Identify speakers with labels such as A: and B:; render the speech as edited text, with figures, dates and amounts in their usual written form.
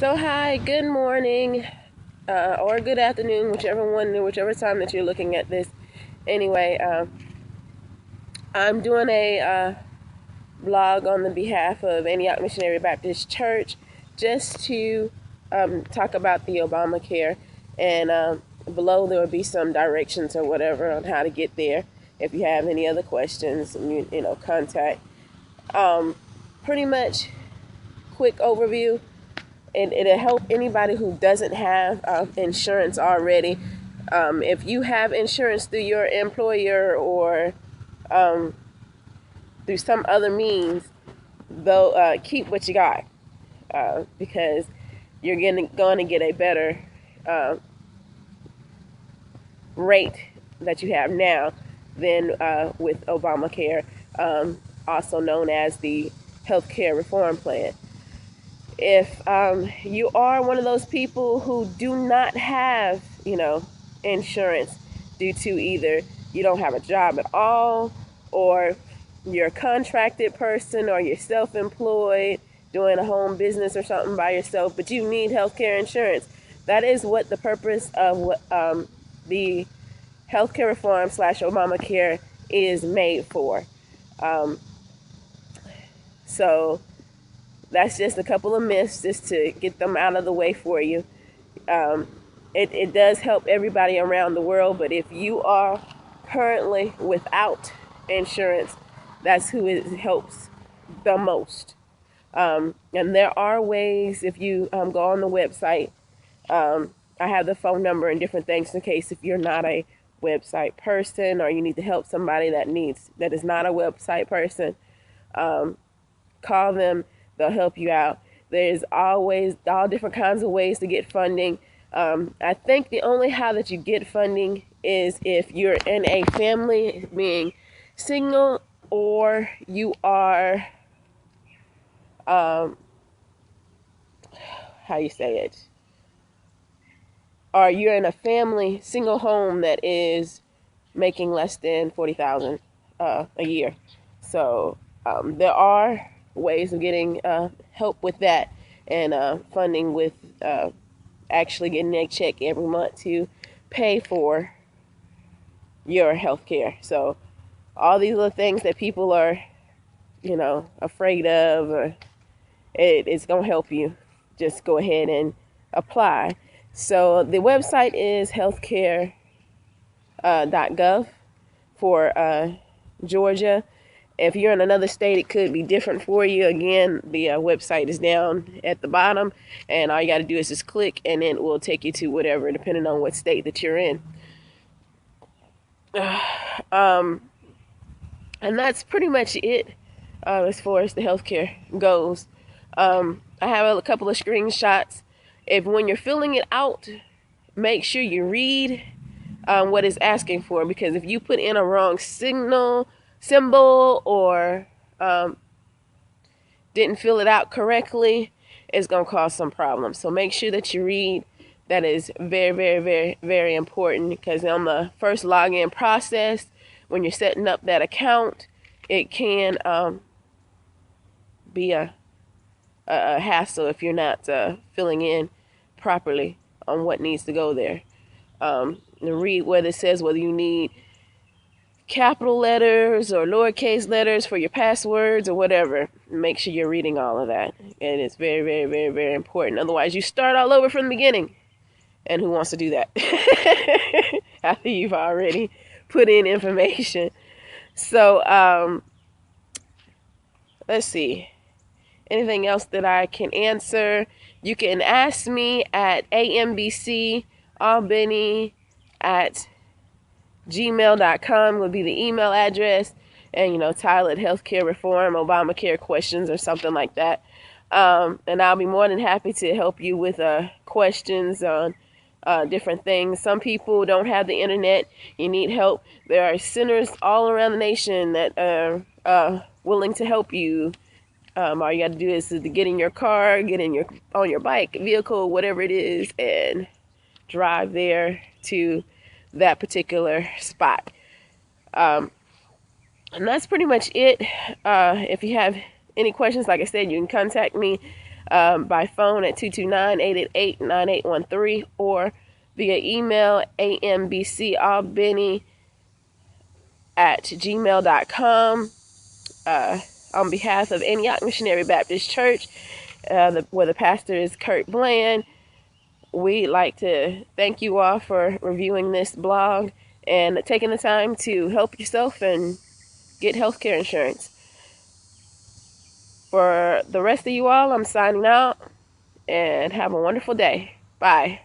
A: So hi, good morning, or good afternoon, whichever time that you're looking at this. Anyway, I'm doing a blog on the behalf of Antioch Missionary Baptist Church, just to talk about the Obamacare, and below there will be some directions or whatever on how to get there. If you have any other questions, contact. Pretty much quick overview. It'll help anybody who doesn't have insurance already. If you have insurance through your employer or through some other means, though, keep what you got, because you're going to get a better rate that you have now than with Obamacare, also known as the healthcare reform plan. If you are one of those people who do not have, insurance due to either you don't have a job at all, or you're a contracted person, or you're self-employed doing a home business or something by yourself, but you need healthcare insurance, that is what the purpose of the healthcare reform / Obamacare is made for. So that's just a couple of myths, just to get them out of the way for you. It does help everybody around the world, but if you are currently without insurance, that's who it helps the most. And there are ways, if you go on the website, I have the phone number and different things in case if you're not a website person, or you need to help somebody that is not a website person. Call them. They'll help you out. There's always all different kinds of ways to get funding. I think the only how that you get funding is if you're in a family, being single, or you are, how you say it, or you're in a family single home that is making less than $40,000 a year. So there are ways of getting help with that, and funding with actually getting a check every month to pay for your health care. So all these little things that people are, afraid of, it's going to help you. Just go ahead and apply. So the website is healthcare.gov for Georgia. If you're in another state, it could be different for you. Again, the website is down at the bottom, and all you got to do is just click, and then it will take you to whatever, depending on what state that you're in. And that's pretty much it as far as the healthcare goes. I have a couple of screenshots. When you're filling it out, make sure you read what it's asking for, because if you put in a wrong symbol, or didn't fill it out correctly, it's going to cause some problems. So make sure that you read. That is very, very, very, very important, because on the first login process, when you're setting up that account, it can be a hassle if you're not filling in properly on what needs to go there. And read whether it says whether you need capital letters or lowercase letters for your passwords or whatever. Make sure you're reading all of that. And it's very, very, very, very important. Otherwise, you start all over from the beginning. And who wants to do that after you've already put in information? So, let's see. Anything else that I can answer? You can ask me at ambcalbany@gmail.com would be the email address, and title it healthcare reform, Obamacare questions, or something like that. And I'll be more than happy to help you with questions on different things. Some people don't have the internet. You need help. There are centers all around the nation that are willing to help you. All you got to do is to get in your car, on your bike, vehicle, whatever it is, and drive there to that particular spot. And that's pretty much it. If you have any questions, like I said, you can contact me by phone at 229-888-9813 or via email ambcalbany@gmail.com. On behalf of Antioch Missionary Baptist Church, where the pastor is Kurt Bland, we'd like to thank you all for reviewing this blog and taking the time to help yourself and get healthcare insurance. For the rest of you all, I'm signing out, and have a wonderful day. Bye.